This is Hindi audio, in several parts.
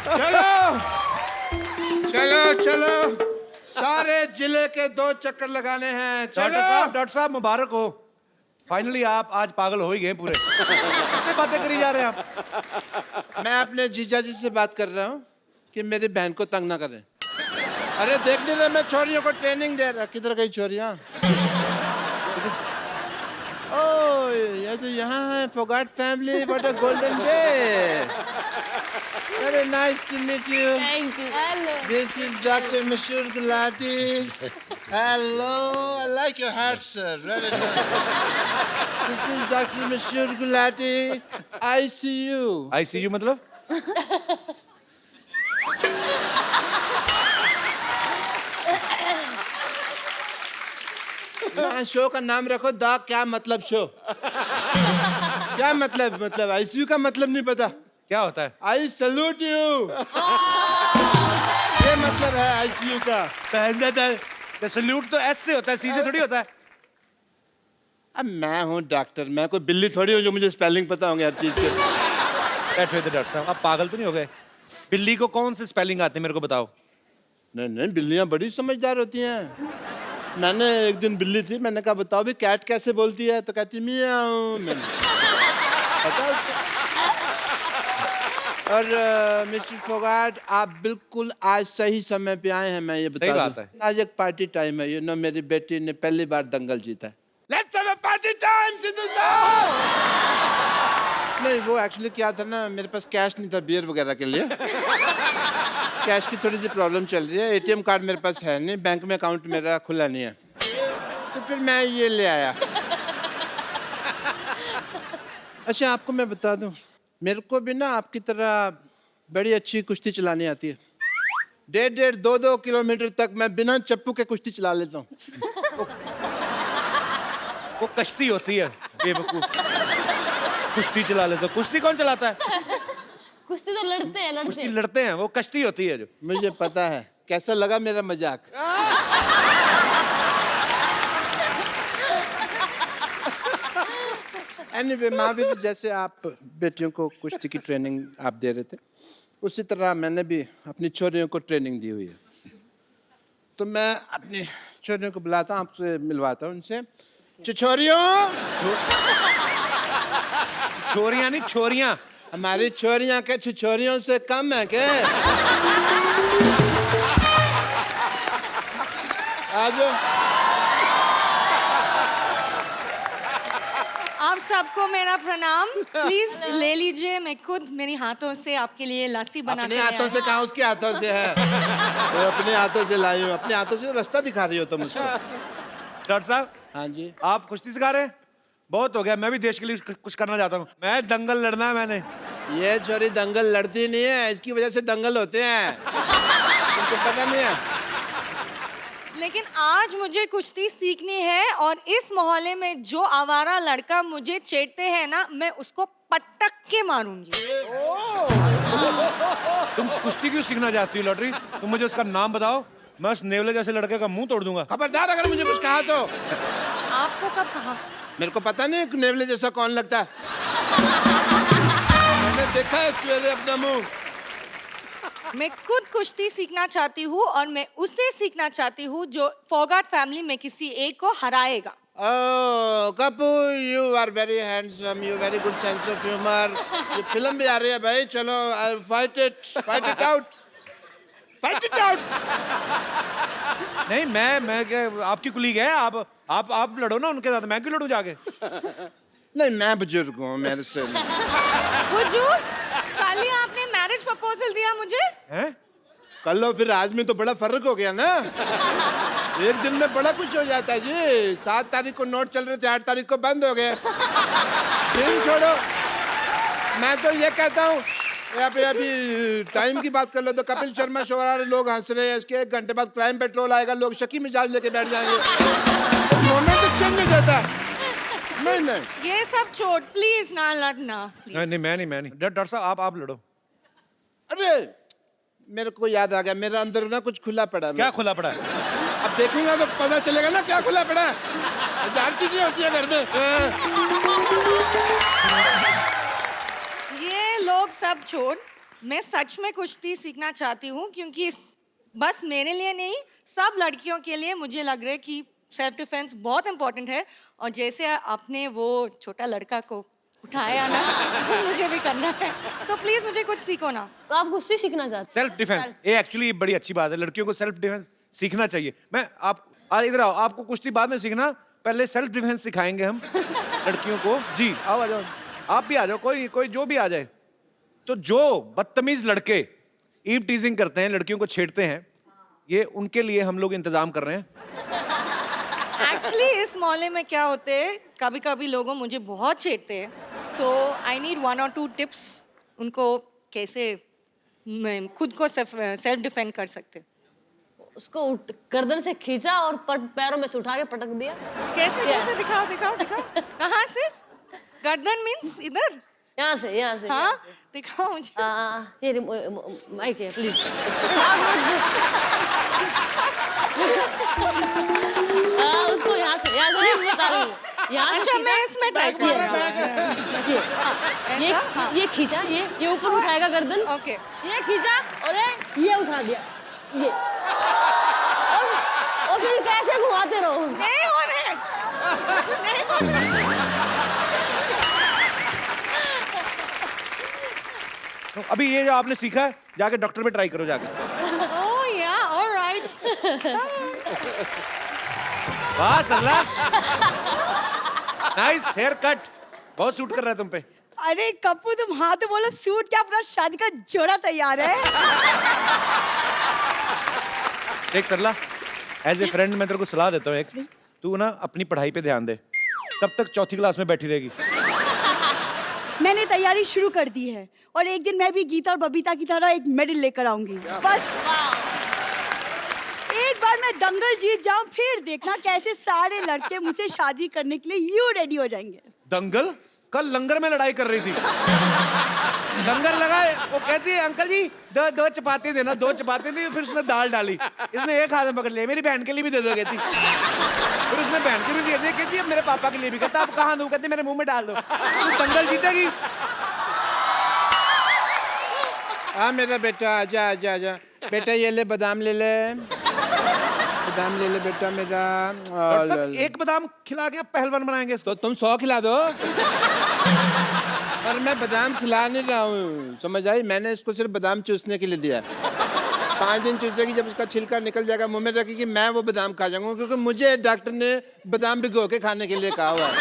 चलो चलो चलो, सारे जिले के 2 चक्कर लगाने हैं। चलो डॉक्टर साहब मुबारक हो, फाइनली आप आज पागल हो ही गए पूरे। किससे बातें करी जा रहे हैं आप? मैं अपने जीजा जी से बात कर रहा हूँ कि मेरी बहन को तंग ना करें। अरे देख नहीं रहे, मैं छोरियों को ट्रेनिंग दे रहा। किधर गई छोरियाँ? ओह, ये तो यहाँ है। Phogat family, what a golden day. Very nice to meet you. Thank you. Hello. This is Dr. Mashur Gulati. Hello, I like your hat, sir. Very nice. This is Dr. Mashur Gulati. ICU. ICU मतलब? शो का नाम रखो द क्या मतलब शो। क्या मतलब आईसीयू का मतलब नहीं पता? क्या होता है? I salute you. ये मतलब है आईसीयू का। सल्यूट तो एस से होता है, सी से थोड़ी होता है। अब मैं हूँ डॉक्टर, मैं कोई बिल्ली थोड़ी हूँ जो मुझे स्पेलिंग पता होंगे हर चीज के। बैठो इधर डॉक्टर साहब, आप पागल तो नहीं हो गए? बिल्ली को कौन से स्पेलिंग आते हैं मेरे को बताओ। नहीं, बिल्लियाँ बड़ी समझदार होती हैं। मैंने एक दिन बिल्ली थी, मैंने कहा बताओ भी कैट कैसे बोलती है, तो कहती मियाऊ। मैंने पता उसको। और मिस्टर फोगाट, आप बिल्कुल आज सही समय पे आए हैं। मैं ये बता सही बात है। आज एक पार्टी टाइम है। मेरी बेटी ने पहली बार दंगल जीता है। Let's have a party time Sidhu साहब। नहीं, वो एक्चुअली क्या था ना, मेरे पास कैश नहीं था बियर वगैरह के लिए। कैश की थोड़ी सी प्रॉब्लम चल रही है। एटीएम कार्ड मेरे पास है नहीं, बैंक में अकाउंट मेरा खुला नहीं है, तो फिर मैं ये ले आया। अच्छा, आपको मैं बता दूं, मेरे को भी ना आपकी तरह बड़ी अच्छी कुश्ती चलानी आती है। 1.5 2 किलोमीटर तक मैं बिना चप्पू के कुश्ती चला लेता हूँ। वो कश्ती होती है बेवकूफ। कुश्ती चला लेते हो। कुश्ती कौन चलाता है? कुश्ती तो लड़ते हैं, कुश्ती लड़ते हैं, वो कश्ती होती है जो। मुझे पता है। कैसा लगा मेरा मजाक? एनीवे, माँ भी जैसे आप बेटियों को कुश्ती की ट्रेनिंग आप दे रहे थे, उसी तरह मैंने भी अपनी छोरियों को ट्रेनिंग दी हुई है। तो मैं अपनी छोरियों को बुलाता हूँ, आपसे मिलवाता हूँ उनसे। छोरियों, छोरियां नहीं, छोरियां। हमारी छोरियां के छोरियों से कम है क्या? आज आप सबको मेरा प्रणाम। प्लीज ले लीजिए, मैं खुद मेरे हाथों से आपके लिए लस्सी बना अपने हाथों से कहा, उसके हाथों से है। तो अपने हाथों से लाई हूँ, अपने हाथों से रास्ता दिखा रही हो तुम मुझको। डॉक्टर साहब, हाँ जी। आप कुश्ती सिखा रहे हैं? बहुत हो गया, मैं भी देश के लिए कुछ करना चाहता हूँ। मैं दंगल लड़ना है मैंने। ये छोरी दंगल लड़ती नहीं है, इसकी वजह से दंगल होते हैं। तुमको पता नहीं है? लेकिन आज मुझे कुश्ती सीखनी है, और इस मोहल्ले में जो आवारा लड़का मुझे छेड़ते हैं ना, मैं उसको पटक के मारूंगी। तुम कुश्ती क्यों सीखना चाहती हो लॉटरी? तुम मुझे उसका नाम बताओ, मैं उस नेवले जैसे लड़के का मुंह तोड़ दूंगा। खबरदार अगर मुझे कुछ कहा तो। आपको कब कहा? मेरे को पता नहीं नेवले जैसा कौन लगता है। मैंने देखा है सवेरे अपना मुंह। मैं खुद कुश्ती सीखना चाहती हूँ, और मैं उसे सीखना चाहती हूँ जो फोगाट फैमिली में किसी एक को हराएगा। Oh, Kapoor, you are very handsome. You very good sense of humor. ये फिल्म भी आ रही है भाई, चलो fight it out. नहीं, मैं क्या, आपकी कुलीग है। आप लड़ो ना उनके साथ, मैं क्यों लड़ूं जाके? नहीं, मैं बुजुर्ग हूँ, मेरे से हुजूर, कल ही आपने मैरिज प्रपोजल दिया मुझे। हैं? कल लो, फिर आज में तो बड़ा फर्क हो गया ना। एक दिन में बड़ा कुछ हो जाता है जी। 7 तारीख को नोट चल रहे थे, 8 तारीख को बंद हो गए। फिल्म छोड़ो, मैं तो ये कहता हूँ, अभी टाइम की बात कर लो तो कपिल शर्मा शो आ रहा है, लोग हंस रहे हैं। इसके 1 घंटे बाद क्राइम पेट्रोल आएगा, लोग शकी मिजाज लेके बैठ जाएंगे। मोमेंट चेंज हो जाता है। नहीं, ये सब छोड़, प्लीज ना लड़ना। नहीं, मैं नहीं। डॉक्टर साहब, आप लड़ो। अरे मेरे को याद आ गया, मेरा अंदर ना कुछ खुला पड़ा है। क्या खुला पड़ा है? अब देखूंगा तो पता चलेगा ना क्या खुला पड़ा है। 1000 चीजें होती है घर में। ये लोग सब छोड़, मैं सच में कुश्ती सीखना चाहती हूँ क्योंकि बस मेरे लिए नहीं, सब लड़कियों के लिए मुझे लग रहा है कि सेल्फ डिफेंस बहुत इम्पोर्टेंट है। और जैसे आपने वो छोटा लड़का को उठाया ना, मुझे भी करना है। तो प्लीज मुझे कुछ सीखो ना। तो आप कुश्ती सीखना चाहते सेल्फ डिफेंस, ये एक्चुअली बड़ी अच्छी बात है, लड़कियों को सेल्फ डिफेंस सीखना चाहिए। मैं आप इधर आओ, आपको कुश्ती बाद में सीखना, पहले सेल्फ डिफेंस सिखाएंगे हम लड़कियों को। जी आओ, आ जाओ, आप भी आ जाओ, कोई जो भी आ जाए। तो जो बदतमीज लड़के ईव टीजिंग करते हैं, लड़कियों को छेड़ते हैं, ये उनके लिए हम लोग इंतजाम कर रहे हैं। एक्चुअली इस मोहल्ले में क्या होते हैं, कभी कभी लोगों मुझे बहुत छेड़ते हैं, तो आई नीड 1 or 2 टिप्स उनको कैसे मैं खुद को सेल्फ डिफेंड कर सकते। उसको गर्दन से खींचा और पैरों में से उठा के पटक दिया। कैसे Yes. कैसे दिखाओ दिखाओ दिखाओ। कहाँ से? गर्दन मीन्स इधर? यहाँ से हाँ दिखाओ मुझे। ये माइक है प्लीज। उसको यहाँ से नहीं बता रही हूँ। यहाँ अच्छा मैं इसमें ट्राई कर रहा हूँ। ये खींचा, ये ऊपर उठाएगा गर्दन। ओके ये खींचा और ये उठा दिया। ये और फिर कैसे घुमाते रहो। नहीं हो रहे, नहीं हो रहे। तो अभी ये जो आपने सीखा है, जाके डॉक्टर पे ट्राई करो जाके। ओह या ऑलराइट। वाह सरला, नाइस हेयर कट, बहुत सूट कर रहा है तुम पे। अरे कप्पू तुम हाँ तो बोलो, सूट क्या पूरा शादी का जोड़ा तैयार है। देख सरला, एज ए फ्रेंड मैं तेरे को सलाह देता हूँ एक, तू ना अपनी पढ़ाई पे ध्यान दे। कब तक चौथी क्लास में बैठी रहेगी? मैंने तैयारी शुरू कर दी है और एक दिन मैं भी गीता और बबीता की तरह एक मेडल लेकर आऊंगी। बस एक बार मैं दंगल जीत जाऊं, फिर देखना कैसे सारे लड़के मुझसे शादी करने के लिए यूं रेडी हो जाएंगे। दंगल? कल लंगर में लड़ाई कर रही थी। लंगर लगा, वो कहती है अंकल जी दो चपाती देना, 2 चपाती दी, फिर उसने दाल डाली, इसने एक हाथ में पकड़ लिया, मेरी बहन के लिए भी दे दो कहती। फिर उसने बहन के भी दे दी, कहती है मेरे पापा के लिए भी, कहता आप कहाँ दो, कहती मेरे मुंह में डाल दो। तो दंगल जीतेगी। हाँ मेरा बेटा, आजा आजा आजा बेटा, ये ले बादाम ले ले, बादाम ले ले बेटा मेरा। और सब एक बादाम खिला के पहलवान बनाएंगे इसको। तो तुम 100 खिला दो। पर मैं बादाम खिला नहीं रहा हूँ, समझ आई? मैंने इसको सिर्फ बादाम चूसने के लिए दिया। 5 दिन चूसेगी, जब उसका छिलका निकल जाएगा मुंह में रखेगी, मैं वो बादाम खा जाऊंगा, क्योंकि मुझे डॉक्टर ने बादाम भिगो के खाने के लिए कहा हुआ है।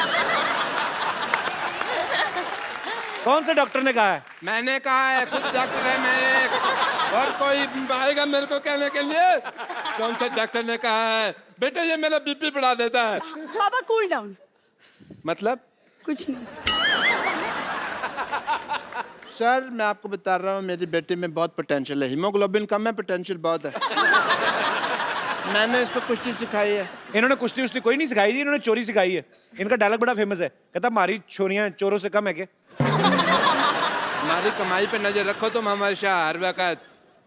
कौन से डॉक्टर ने कहा है? मैंने कहा है, खुद डॉक्टर है मैं एक, और कोई आएगा मेरे को कहने के लिए? कौन सा डॉक्टर ने कहा है? बेटा ये मेरा बीपी बढ़ा देता है। पापा कूल डाउन। मतलब? कुछ नहीं। सर मैं आपको बता रहा हूँ, मेरी बेटी में बहुत पोटेंशियल है, हीमोग्लोबिन कम है, पोटेंशियल बहुत है। मैंने इसको कुश्ती सिखाई है। इन्होंने कुश्ती उश्ती कोई नहीं सिखाई जी, इन्होंने चोरी सिखाई है। इनका डायलॉग बड़ा फेमस है, कहता हमारी छोरियां चोरों से कम है क्या? हमारी कमाई पे नजर रखो तुम, हमारे शाह हर वक्त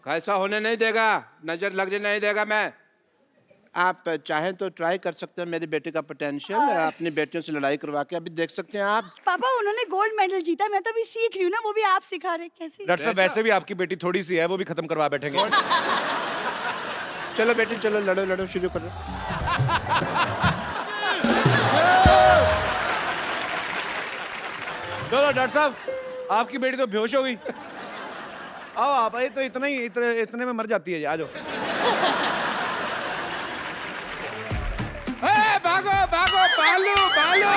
ऐसा होने नहीं देगा, नजर लगने नहीं देगा मैं। आप चाहें तो ट्राई कर सकते हैं मेरी बेटी का पोटेंशियल, अपनी बेटियों से लड़ाई करवा के अभी देख सकते हैं आप। पापा उन्होंने गोल्ड मेडल जीता, मैं तो अभी सीख रही हूँ ना, वो भी आप सिखा रहे कैसे? डॉक्टर साहब वैसे भी आपकी बेटी थोड़ी सी है, वो भी खत्म करवा बैठेंगे। चलो बेटी चलो, लड़ो लड़ो, शुरू करो। चलो डॉक्टर साहब, आपकी बेटी तो बेहोश हो गई। आओ आप, ये तो इतने में मर जाती है। आ जाओ। भागो भागो, भालू भालू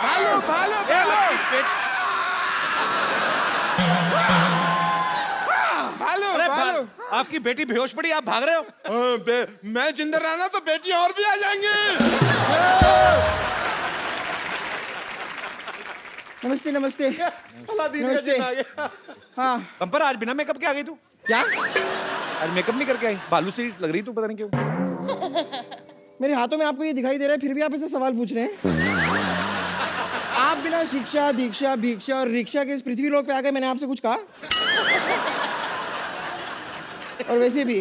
भालू भालू भालू अरे भालू। आपकी बेटी बेहोश पड़ी, आप भाग रहे हो? मैं जिंदा रहना तो बेटी और भी आ जाएंगी। नमस्ते नमस्ते नमस्ते। हाँ पंपर, आज बिना मेकअप के आ गई तू? क्या? आज मेकअप नहीं करके आई, बालू सी लग रही तू, पता नहीं क्यों। मेरे हाथों में आपको ये दिखाई दे रहा है, फिर भी आप ऐसे सवाल पूछ रहे हैं। आप बिना शिक्षा दीक्षा भिक्षा और रिक्शा के इस पृथ्वी लोक पे आ गए, मैंने आपसे कुछ कहा? और वैसे भी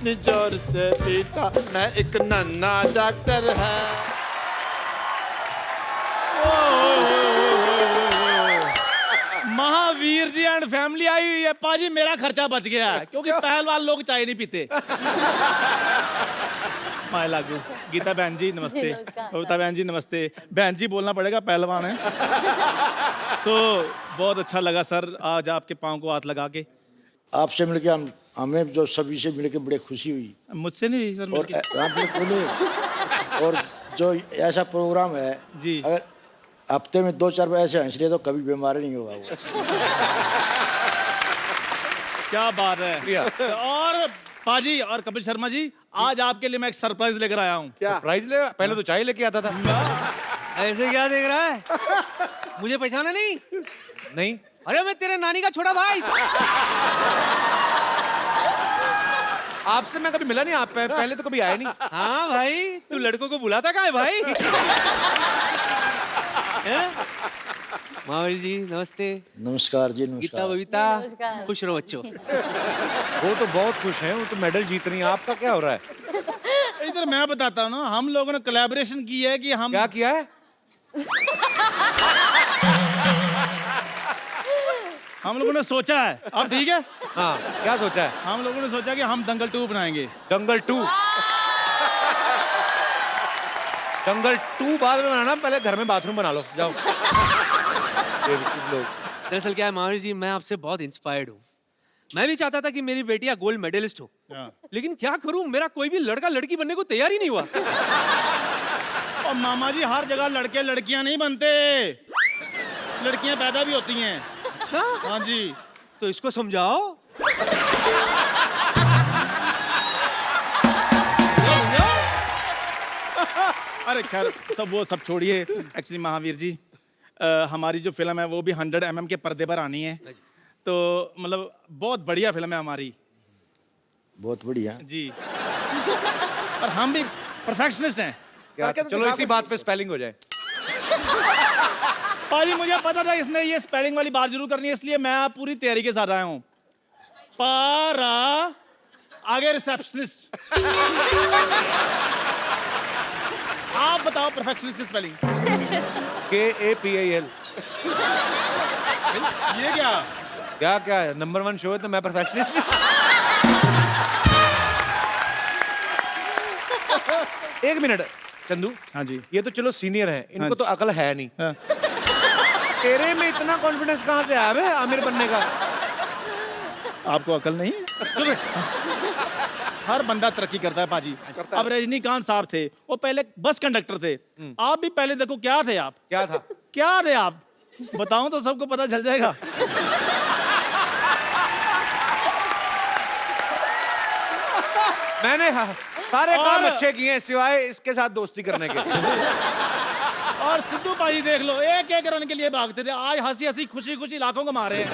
इतनी जोर से पीटा, मैं एक नन्हा डॉक्टर है। Mahavir ji and family I हुई है पाजी, मेरा खर्चा बच गया है क्योंकि पहलवान लोग चाय नहीं पीते। माय लागू गीता बहन जी नमस्ते, नमस्कार। कविता बहन जी नमस्ते। बहन जी बोलना पड़ेगा, पहलवान है। सो बहुत अच्छा लगा सर आज आपके पाँव को हाथ लगा के। आपसे मिलके हमें जो सभी से मिलके बड़ी खुशी हुई। मुझसे नहीं हुई सर और मिलके। आपने बोले और जो ऐसा प्रोग्राम है जी। अगर हफ्ते में 2-4 बार ऐसे हंस रहे तो कभी बीमार नहीं होगा वो। क्या बात है। और पाजी और कपिल शर्मा जी, आज आपके लिए मैं एक सरप्राइज लेकर आया हूँ। क्या? प्राइज ले, पहले तो चाय लेके आता था। ऐसे क्या देख रहा है? मुझे पहचाना नहीं? नहीं, अरे मैं तेरे नानी का छोटा भाई। आपसे मैं कभी मिला नहीं, आप पहले तो कभी आए नहीं। हाँ भाई, तू लड़कों को बुलाता कहाँ है भाई? महावीर जी नमस्ते। नमस्कार जी, गीता नमस्कार। बबीता, नमस्कार। खुश रहो बच्चों। वो तो बहुत खुश हैं, वो तो मेडल जीत रही हैं। आपका क्या हो रहा है? इधर मैं बताता हूँ ना, हम लोगों ने कोलैबोरेशन की है कि हम क्या किया है? हम लोगों ने सोचा है। अब ठीक है, हाँ, क्या सोचा है? हम लोगों ने सोचा कि हम दंगल 2 बनाएंगे। दंगल 2। दंगल 2 बाद में बनाना, पहले घर में बाथरूम बना लो, जाओ। लोग दरअसल क्या है महावीर जी, मैं आपसे बहुत इंस्पायर्ड हूँ। मैं भी चाहता था कि मेरी बेटियां गोल्ड मेडलिस्ट हो, लेकिन क्या करूं, मेरा कोई भी लड़का लड़की बनने को तैयार ही नहीं हुआ। और मामा जी हर जगह लड़के लड़कियां नहीं बनते, लड़कियां पैदा भी होती हैं। अच्छा, हाँ जी। तो इसको समझाओ। अरे खैर सब छोड़िए। एक्चुअली महावीर जी, हमारी जो फिल्म है वो भी 100 mm के पर्दे पर आनी है, तो मतलब बहुत बढ़िया फिल्म है हमारी बहुत बढ़िया। जी। और हम भी परफेक्शनिस्ट हैं। क्या? चलो इसी बात पे स्पेलिंग हो जाए। पाजी मुझे पता था इसने ये स्पेलिंग वाली बात जरूर करनी है, इसलिए मैं आप पूरी तैयारी के साथ आया हूँ। पारा आगे रिसेप्शनिस्ट। आप बताओ परफेक्शनिस्ट की स्पेलिंग। KAPAL। ये क्या? क्या क्या है? नंबर 1 शो है तो मैं परफेक्शनिस्ट। एक मिनट चंदू। हाँ जी। ये तो चलो सीनियर है, इनको हाँ तो अकल है नहीं। हाँ। तेरे में इतना कॉन्फिडेंस कहाँ से आया बे आमिर बनने का? आपको अकल नहीं है? हर बंदा तरक्की करता है पाजी। अब रजनीकांत साहब थे, वो पहले बस कंडक्टर थे। आप भी पहले देखो क्या थे आप? क्या था? क्या थे आप? बताऊं तो सबको पता चल जाएगा। मैंने सारे काम और- अच्छे किए हैं सिवाय इसके साथ दोस्ती करने के। और सिद्धू पाजी देख लो, एक एक रन के लिए भागते थे, आज हंसी हंसी खुशी खुशी लाखों को मारे हैं।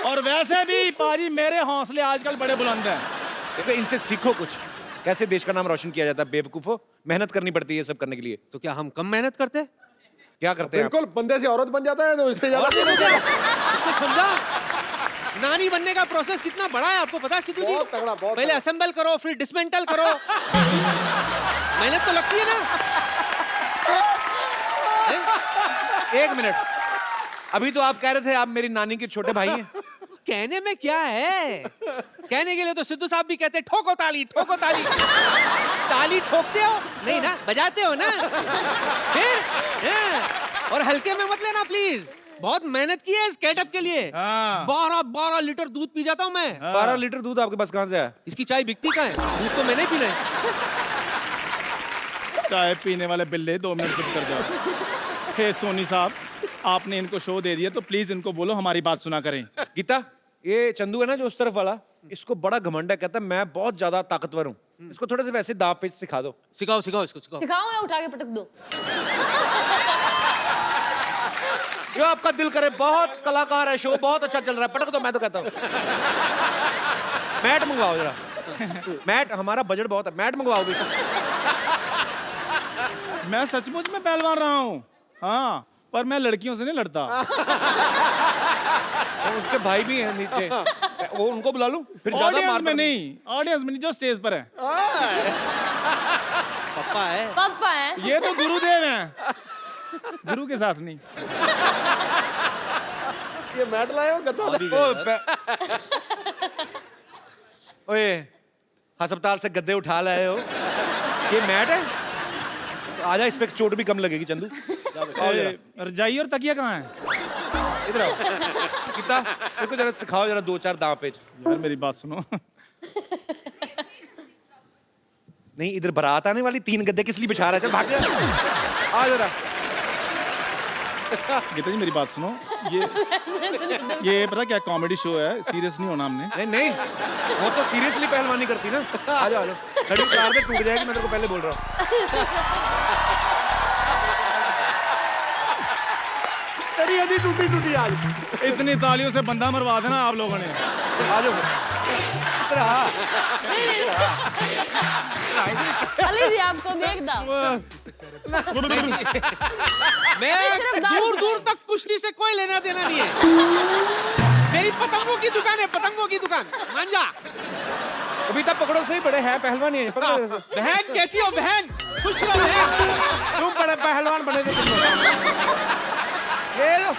और वैसे भी पाजी मेरे हौसले आजकल बड़े बुलंद हैं। देखो इनसे सीखो कुछ, कैसे देश का नाम रोशन किया जाता है। बेवकूफो, मेहनत करनी पड़ती है ये सब करने के लिए। तो क्या हम कम मेहनत करते? क्या करते हैं आप? बिल्कुल, बंदे से औरत बन जाता है तो इससे ज्यादा इसको समझा? नानी बनने का प्रोसेस कितना बड़ा है आपको पता है सिद्धू जी? बहुत तगड़ा, बहुत पहले तगड़ा। असेंबल करो, फिर डिसमेंटल करो। मेहनत तो लगती है ना। एक मिनट, अभी तो आप कह रहे थे आप मेरी नानी के छोटे भाई हैं। कहने में क्या है? कहने के लिए तो सिद्धू साहब भी कहते हैं, ठोको ताली, ठोको ताली। ताली ठोकते हो नहीं ना, बजाते हो ना। फिर और हल्के में मत लेना प्लीज, बहुत मेहनत की है इस गेटअप के लिए। हाँ। 12 लीटर दूध पी जाता हूँ मैं। 12 लीटर दूध आपके पास कहाँ से आया? इसकी चाय बिकती कहाँ है? दूध तो मैंने ही पीना है। चाय पीने वाले बिल्ले 2 मिनट चुप कर जाओ। हे सोनी साहब, आपने इनको शो दे दिया तो प्लीज इनको बोलो हमारी बात सुना करें। गीता, ये चंदू है ना जो उस तरफ वाला, इसको बड़ा घमंड है, कहता है मैं बहुत ज्यादा ताकतवर हूँ। इसको थोड़े से वैसे दांव पेच सिखा दो। सिखाओ सिखाओ इसको सिखाओ। सिखाऊं या उठा के पटक दो? जो आपका दिल करे, बहुत कलाकार है, शो बहुत अच्छा चल रहा है, पटक दो। मैं तो कहता हूँ मैट मंगवाओ जरा। मैट, हमारा बजट बहुत है, मैट मंगवाओ भी। मैं सचमुच में पहलवान रहा हूँ। हाँ, पर मैं लड़कियों से नहीं लड़ता। और उसके भाई भी हैं नीचे, वो उनको बुला लूं फिर ज्यादा ऑडियंस मार में नहीं, ऑडियंस में नहीं, जो स्टेज पर है। पप्पा है। पापा है। ये तो गुरुदेव हैं, गुरु के साथ नहीं। ये मैट लाए हो गद्दा लाए? ओए अस्पताल से गद्दे उठा लाए हो, ये मैट है? तो आजा, इस पे चोट भी कम लगेगी चंदू। आओ जरा, रजाई और तकिया कहाँ है? इधर आओ। कितना इसको जरा सिखाओ जरा 2-4 दांव पेच। यार मेरी बात सुनो। नहीं, इधर बारात आने वाली, 3 गद्दे किस लिए बिछा रहा है? चल भाग जा, आ जरा। गीता जी मेरी बात सुनो, ये पता क्या कॉमेडी शो है, सीरियस नहीं होना हमने। नहीं नहीं, वो तो सीरियसली पहलवानी करती ना। आ जाओ, खड़ी कार में टूट जाएगी, मैं तेरे को पहले बोल रहा हूँ। तेरी हड्डी टूटी टूटी आज। इतनी तालियों से बंदा मरवा देना आप लोगों ने। आ जाओ। चली जी आपको भी एकदम। मैं दूर दूर तक कुश्ती से कोई लेना देना नहीं है। मेरी पतंगों की दुकान है, पतंगों की दुकान, मान जा। अभी तक पकड़ो, सही बड़े हैं पहलवान ही है। पकड़ो। बहन कैसी हो बहन? खुश रहो बहन। तुम बड़े पहलवान बने थे। ये लो।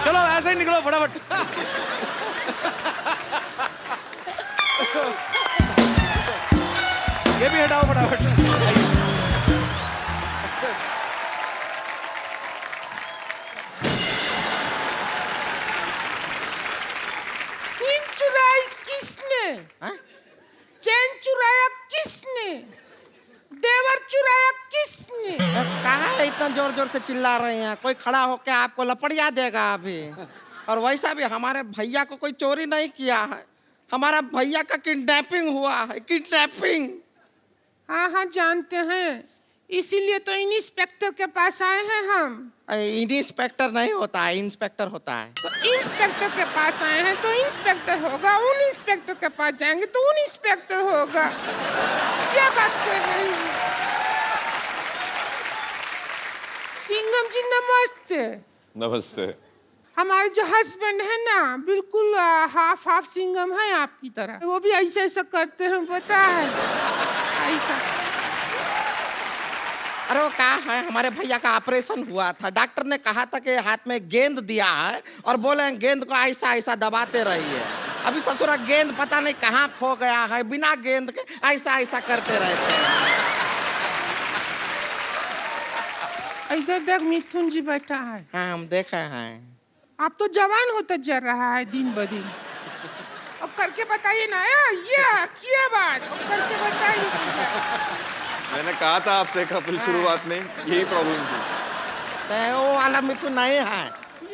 चलो ऐसे ही निकलो फटाफट। ये भी हटाओ फटाफट। चैन चुराई किसने? चैन चुराया किसने? देवर चुराया किसने? कहाँ है इतना जोर जोर से चिल्ला रहे हैं? कोई खड़ा होकर आपको लपड़िया देगा अभी। और वैसा भी हमारे भैया को कोई चोरी नहीं किया है, हमारा भैया का किडनैपिंग हुआ है, किडनैपिंग। हाँ हाँ जानते हैं, इसीलिए तो इंस्पेक्टर के पास आए हैं हम। इंस्पेक्टर नहीं होता है, इंस्पेक्टर होता है। तो इंस्पेक्टर के पास आए हैं तो इंस्पेक्टर होगा, उन इंस्पेक्टर के पास जाएंगे तो उन इंस्पेक्टर होगा। क्या बात कर रहे हैं? सिंघम जी नमस्ते। नमस्ते। हमारे जो हस्बैंड है ना, बिल्कुल हाफ हाफ सिंघम है आपकी तरह। वो भी ऐसा ऐसा करते हैं, पता है ऐसा। अरे वो कहा है, हमारे भैया का ऑपरेशन हुआ था, डॉक्टर ने कहा था कि हाथ में गेंद दिया है और बोले गेंद को ऐसा ऐसा दबाते रहिए। अभी ससुरा गेंद पता नहीं कहाँ खो गया है, बिना गेंद के ऐसा ऐसा करते रहते हैं। इधर देख, मिथुन जी बैठा है। हाँ हम देखे हैं। आप तो जवान होता जा रहा है दिन ब दिन। अब करके बताइए ना, ये क्या बात, अब करके बताइए। मैंने कहा था आपसे कपिल शुरुआत में यही प्रॉब्लम थी। तो वो वाला मिथुन नहीं है,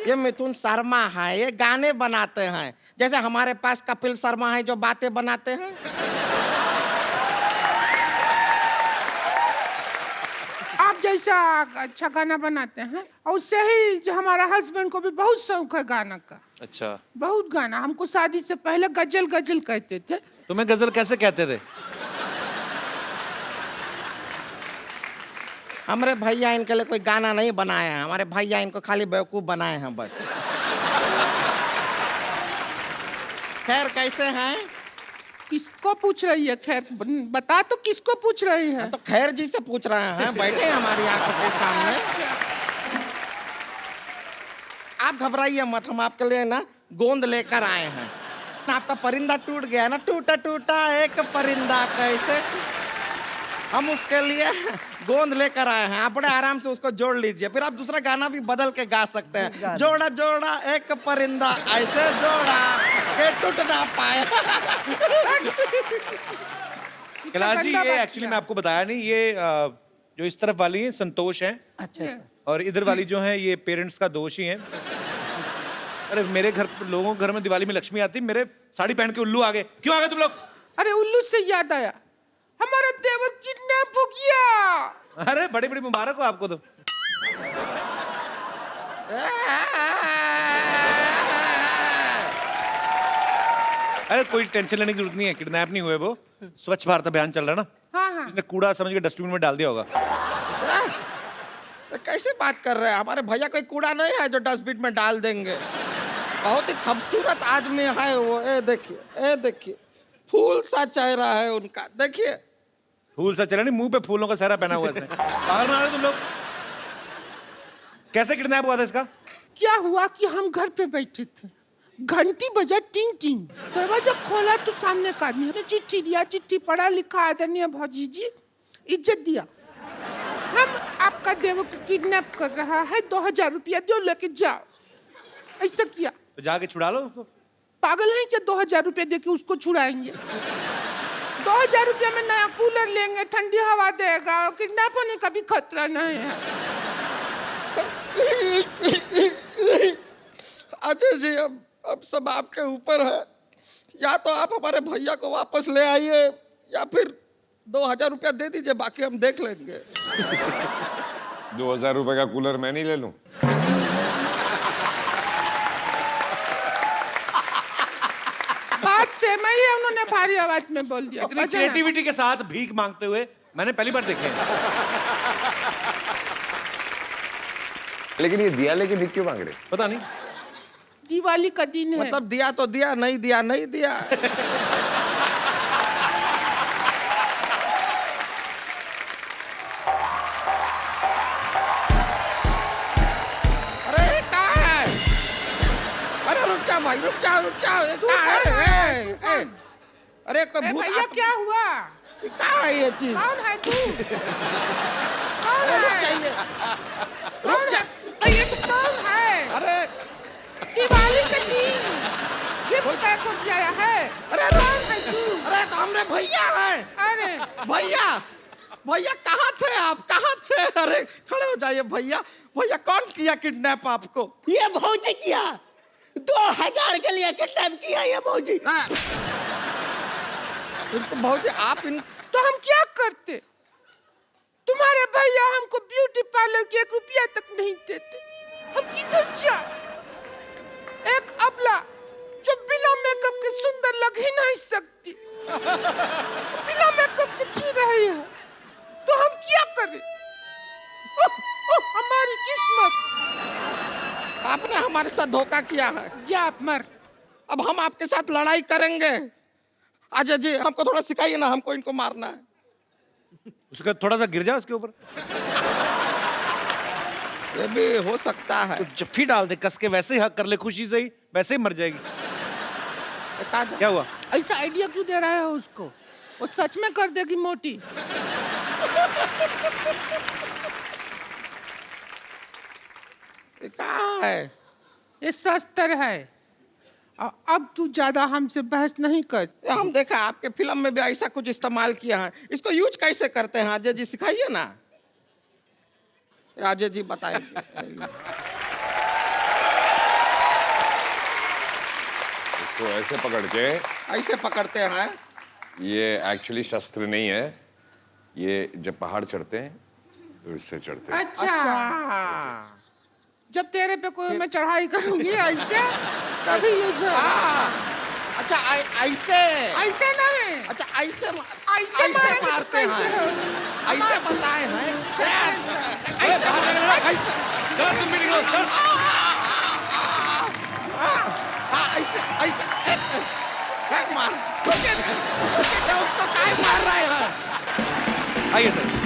ये मिथुन शर्मा है, ये गाने बनाते हैं। जैसे हमारे पास कपिल शर्मा है जो बातें बनाते हैं। आप जैसा अच्छा गाना बनाते हैं, और उससे ही जो हमारा हस्बैंड को भी बहुत शौक है गाना का। अच्छा, बहुत गाना, हमको शादी से पहले गजल गजल कहते थे। तुम्हें गजल कैसे कहते थे? हमारे भैया इनके लिए कोई गाना नहीं बनाए हैं, हमारे भैया इनको खाली बेवकूफ बनाए हैं बस। खैर कैसे हैं? किसको पूछ रही है? खैर बता तो, किसको पूछ रही है? तो खैर जी से पूछ रहे हैं, बैठे हैं हमारी आंखों के सामने। आप घबराइए मत, हम आपके लिए ना गोंद लेकर आए हैं। आपका परिंदा टूट गया ना, टूटा टूटा एक परिंदा कैसे, हम उसके लिए गोंद लेकर आए हैं। आप बड़े आराम से उसको जोड़ लीजिए, फिर आप दूसरा गाना भी बदल के गा सकते हैं। जोड़ा जोड़ा एक परिंदा ऐसे जोड़ा के टूट ना पाए। कैलाश जी, गंदा ये बात एक्चुअली किया। मैं आपको बताया नहीं, ये जो इस तरफ वाली है संतोष है, अच्छा सर। और इधर वाली जो है ये पेरेंट्स का दोष ही है। अरे मेरे घर लोगों के घर में दिवाली में लक्ष्मी आती, मेरे साड़ी पहन के उल्लू आ गए। क्यों आ गए तुम लोग? अरे उल्लू से याद आया, हमारा देवर किडनैप हो गया। अरे बड़ी बड़ी मुबारक हो आपको तो। अरे कोई टेंशन लेने की जरूरत नहीं है, किडनैप नहीं हुए वो, स्वच्छ भारत अभियान चल रहा है ना। हाँ इसने कूड़ा समझ के डस्टबिन में डाल दिया होगा। कैसे बात कर रहे हैं? हमारे भैया कोई कूड़ा नहीं है जो डस्टबिन में डाल देंगे। बहुत ही खूबसूरत आदमी है वो। ए देखिए फूल सा चेहरा है उनका, देखिए। फूल सा चला नहीं, मुंह पे फूलों का सहरा पहना हुआ इसने। पागल बना रहे तुम लोग। कैसे किडनैप हुआ था इसका? क्या हुआ कि हम घर पे बैठे थे, घंटी बजा टिंग टिंग, दरवाजा खोला तो सामने का आदमी हमें चिट्ठी दिया। चिट्ठी पढ़ा लिखा, आदरणीय भौजी जी इज्जत दिया, हम आपका देव को किडनैप कर रहा है, 2000 रुपया दो लेके जाओ। ऐसा किया। तो जाके छुड़ा लो उसको। पागल है क्या? 2000 रुपया देके उसको छुड़ाएंगे? 2000 रुपया में नया कूलर लेंगे, ठंडी हवा देगा, और किडनैप होने का भी खतरा नहीं है। अजय जी अब सब आपके ऊपर है। या तो आप हमारे भैया को वापस ले आइए या फिर 2000 रुपया दे दीजिए, बाकी हम देख लेंगे। 2000 रुपए का कूलर मैं नहीं ले लूं? बात से मैं ही उन्होंने भारी आवाज में बोल दिया। इतनी क्रिएटिविटी के साथ भीख मांगते हुए मैंने पहली बार देखे। लेकिन ये दिया लेके भीख क्यों मांग रहे? पता नहीं। दिवाली का दिन है। मतलब दिया तो दिया, नहीं दिया नहीं दिया। अरे कहाँ है? अरे रुक जाओ भाई, रुक जाओ। अरे कोई भूत भैया क्या हुआ? कहाँ है ये चीज? कौन है तू? कौन रुक है? जाइए। कौन है? भैया तू कौन है? अरे दिवाली का दिन गिफ्ट पैक हो गया है। अरे कौन है तू? अरे तो हमरे भैया है। अरे भैया कहाँ थे आप? कहाँ थे? अरे खड़े हो जाइए भैया। भैया कौन किया किडनैप आपको? ये भौजी किया, 2000 के लिए किडनैप किया ये भौजी। इनको भौजी आप इन तो हम क्या करते? तुम्हारे भैया हमको ब्यूटी पार्लर के 1 रुपया तक नहीं देते। हम किधर जाए? एक अबला जो बिना मेकअप के सुंदर लग ही नहीं सकती, बिना मेकअप के जी रही है, तो हम क्या करें? हमारी किस्मत। आपने हमारे साथ धोखा किया है। या आप मर। अब हम आपके साथ लड़ाई करेंगे। अजय जी हमको थोड़ा सिखाइए ना, हमको इनको मारना है। उसका थोड़ा सा गिर जा उसके ऊपर। ये भी हो सकता है। तो जफ्फी डाल दे कस के, वैसे ही हक कर ले खुशी से ही, वैसे ही मर जाएगी। क्या हुआ? ऐसा आइडिया क्यों दे रहा है उसको? वो सच में कर देगी मोटी। ये कहाँ है? ये शस्त्र है। अब तू ज्यादा हमसे बहस नहीं कर। ये हम देखा आपके फिल्म में भी ऐसा कुछ इस्तेमाल किया है। इसको यूज कैसे करते हैं अजय जी, सिखाइए ना। अजय जी बताइए। इसको ऐसे पकड़ के, ऐसे पकड़ते हैं। ये एक्चुअली शस्त्र नहीं है, ये जब पहाड़ चढ़ते हैं तो इससे चढ़ते हैं। अच्छा। जब तेरे पे कोई मैं चढ़ाई करूंगी ऐसे तभी यूज हो। अच्छा ऐसे ऐसे नहीं। अच्छा ऐसे ऐसे मारते हैं। ऐसे बताए हैं। ऐसे मार। उसको काय मार रहे हैं? आइए सर।